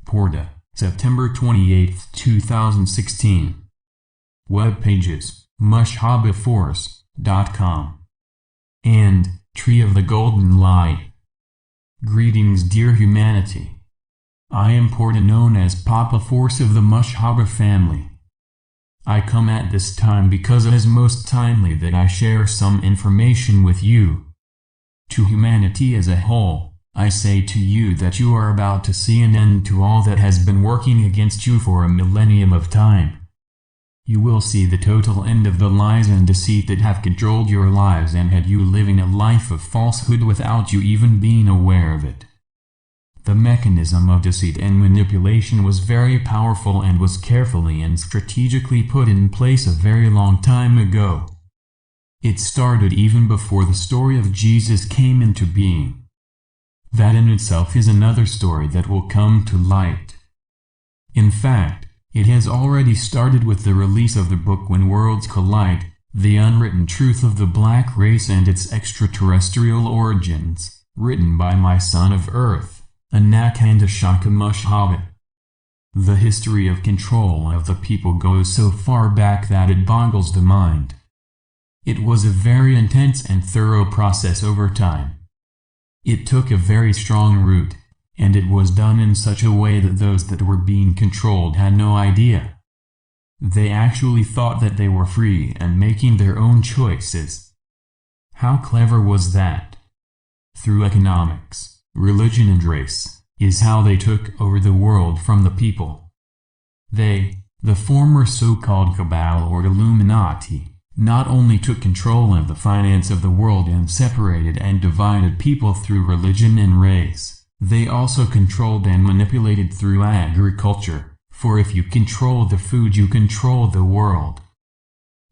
Porda, September 28, 2016. Web pages, mushhabaforce.com and Tree of the Golden Light. Greetings, dear humanity. I am Porda, known as Papa Force of the Mushhaba family. I come at this time because it is most timely that I share some information with you. To humanity as a whole, I say to you that you are about to see an end to all that has been working against you for a millennium of time. You will see the total end of the lies and deceit that have controlled your lives and had you living a life of falsehood without you even being aware of it. The mechanism of deceit and manipulation was very powerful and was carefully and strategically put in place a very long time ago. It started even before the story of Jesus came into being. That in itself is another story that will come to light. In fact, it has already started with the release of the book When Worlds Collide, The Unwritten Truth of the Black Race and Its Extraterrestrial Origins, written by my son of Earth, Anakanda Shaka Mushhaba. The history of control of the people goes so far back that it boggles the mind. It was a very intense and thorough process over time. It took a very strong root, and it was done in such a way that those that were being controlled had no idea. They actually thought that they were free and making their own choices. How clever was that? Through economics, religion and race, is how they took over the world from the people. They, the former so-called Cabal or Illuminati, not only took control of the finance of the world and separated and divided people through religion and race, they also controlled and manipulated through agriculture, for if you control the food you control the world.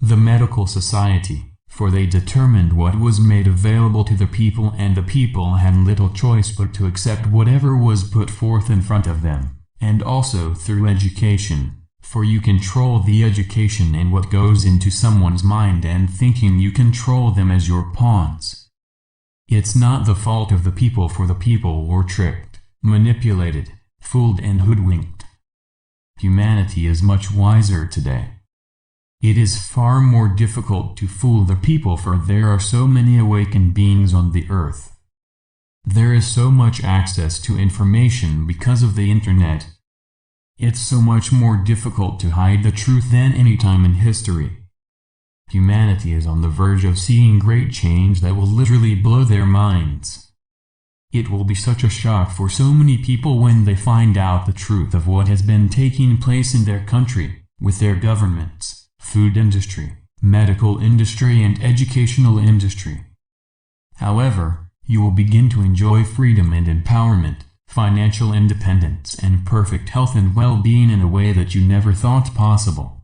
The medical society, for they determined what was made available to the people and the people had little choice but to accept whatever was put forth in front of them, and also through education. For you control the education and what goes into someone's mind and thinking you control them as your pawns. It's not the fault of the people, for the people were tricked, manipulated, fooled and hoodwinked. Humanity is much wiser today. It is far more difficult to fool the people, for there are so many awakened beings on the earth. There is so much access to information because of the internet. It's so much more difficult to hide the truth than any time in history. Humanity is on the verge of seeing great change that will literally blow their minds. It will be such a shock for so many people when they find out the truth of what has been taking place in their country, with their governments, food industry, medical industry and educational industry. However, you will begin to enjoy freedom and empowerment, financial independence and perfect health and well-being in a way that you never thought possible.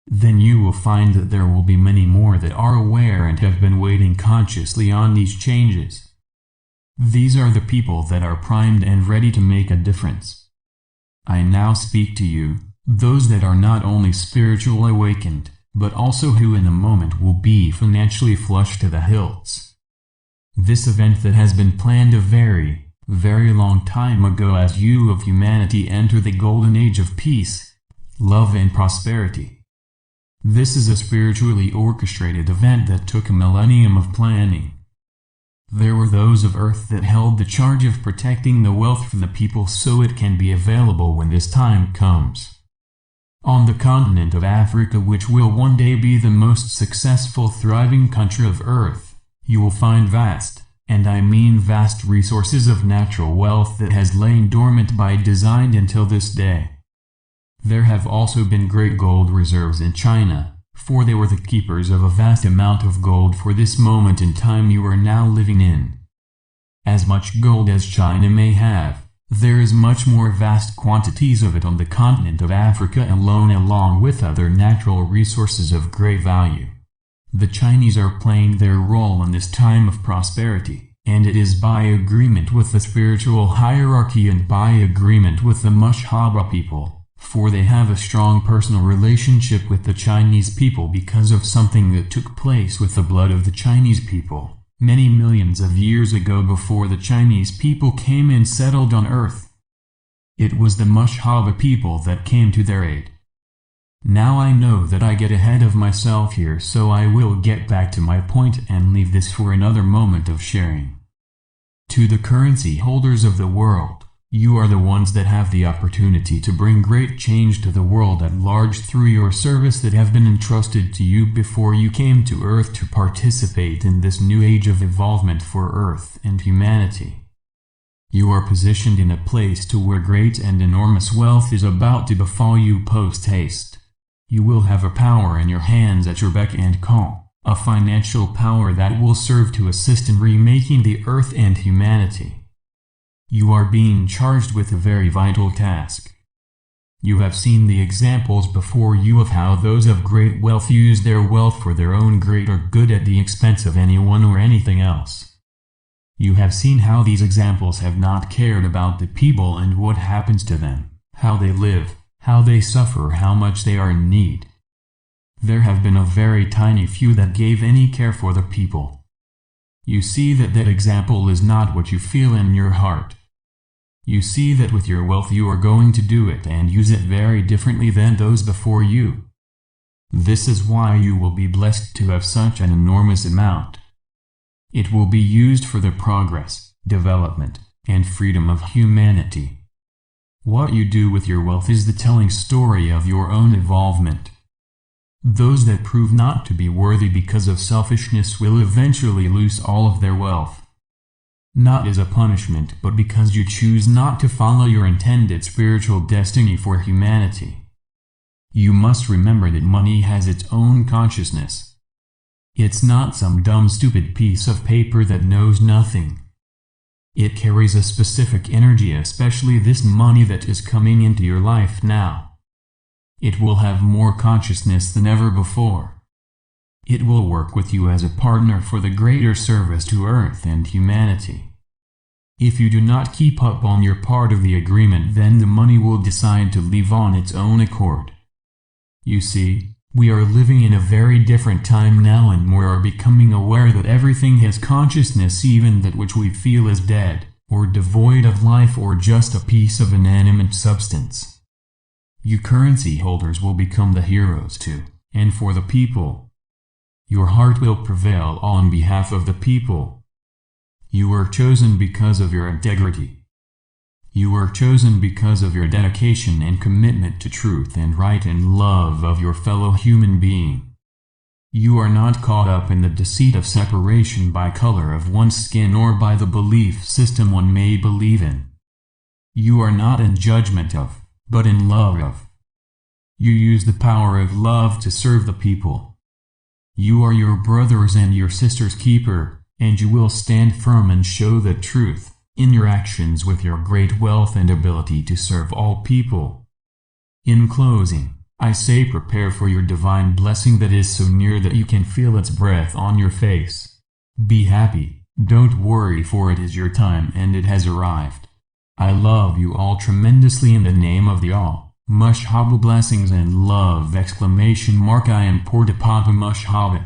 Then you will find that there will be many more that are aware and have been waiting consciously on these changes. These are the people that are primed and ready to make a difference. I now speak to you, those that are not only spiritually awakened, but also who in a moment will be financially flush to the hilts. This event that has been planned a very long time ago as you of humanity enter the golden age of peace, love and prosperity. This is a spiritually orchestrated event that took a millennium of planning. There were those of Earth that held the charge of protecting the wealth for the people so it can be available when this time comes. On the continent of Africa, which will one day be the most successful thriving country of Earth, you will find vast, and I mean vast, resources of natural wealth that has lain dormant by design until this day. There have also been great gold reserves in China, for they were the keepers of a vast amount of gold for this moment in time you are now living in. As much gold as China may have, there is much more vast quantities of it on the continent of Africa alone, along with other natural resources of great value. The Chinese are playing their role in this time of prosperity, and it is by agreement with the spiritual hierarchy and by agreement with the Mushhaba people. For they have a strong personal relationship with the Chinese people because of something that took place with the blood of the Chinese people, many millions of years ago before the Chinese people came and settled on Earth. It was the Mushaba people that came to their aid. Now I know that I get ahead of myself here, so I will get back to my point and leave this for another moment of sharing. To the currency holders of the world, you are the ones that have the opportunity to bring great change to the world at large through your service that have been entrusted to you before you came to Earth to participate in this new age of evolvement for Earth and humanity. You are positioned in a place to where great and enormous wealth is about to befall you post-haste. You will have a power in your hands at your beck and call, a financial power that will serve to assist in remaking the Earth and humanity. You are being charged with a very vital task. You have seen the examples before you of how those of great wealth use their wealth for their own greater good at the expense of anyone or anything else. You have seen how these examples have not cared about the people and what happens to them, how they live, how they suffer, how much they are in need. There have been a very tiny few that gave any care for the people. You see that that example is not what you feel in your heart. You see that with your wealth you are going to do it and use it very differently than those before you. This is why you will be blessed to have such an enormous amount. It will be used for the progress, development, and freedom of humanity. What you do with your wealth is the telling story of your own evolvement. Those that prove not to be worthy because of selfishness will eventually lose all of their wealth. Not as a punishment, but because you choose not to follow your intended spiritual destiny for humanity. You must remember that money has its own consciousness. It's not some dumb stupid piece of paper that knows nothing. It carries a specific energy, especially this money that is coming into your life now. It will have more consciousness than ever before. It will work with you as a partner for the greater service to Earth and humanity. If you do not keep up on your part of the agreement, then the money will decide to leave on its own accord. You see, we are living in a very different time now, and we are becoming aware that everything has consciousness, even that which we feel is dead, or devoid of life, or just a piece of inanimate substance. You currency holders will become the heroes too, and for the people. Your heart will prevail on behalf of the people. You were chosen because of your integrity. You were chosen because of your dedication and commitment to truth and right and love of your fellow human being. You are not caught up in the deceit of separation by color of one's skin or by the belief system one may believe in. You are not in judgment of, but in love of. You use the power of love to serve the people. You are your brother's and your sister's keeper, and you will stand firm and show the truth in your actions with your great wealth and ability to serve all people. In closing, I say prepare for your divine blessing that is so near that you can feel its breath on your face. Be happy, don't worry, for it is your time and it has arrived. I love you all tremendously in the name of the All. Mushaba blessings and love! I am Porda Papa Mushaba.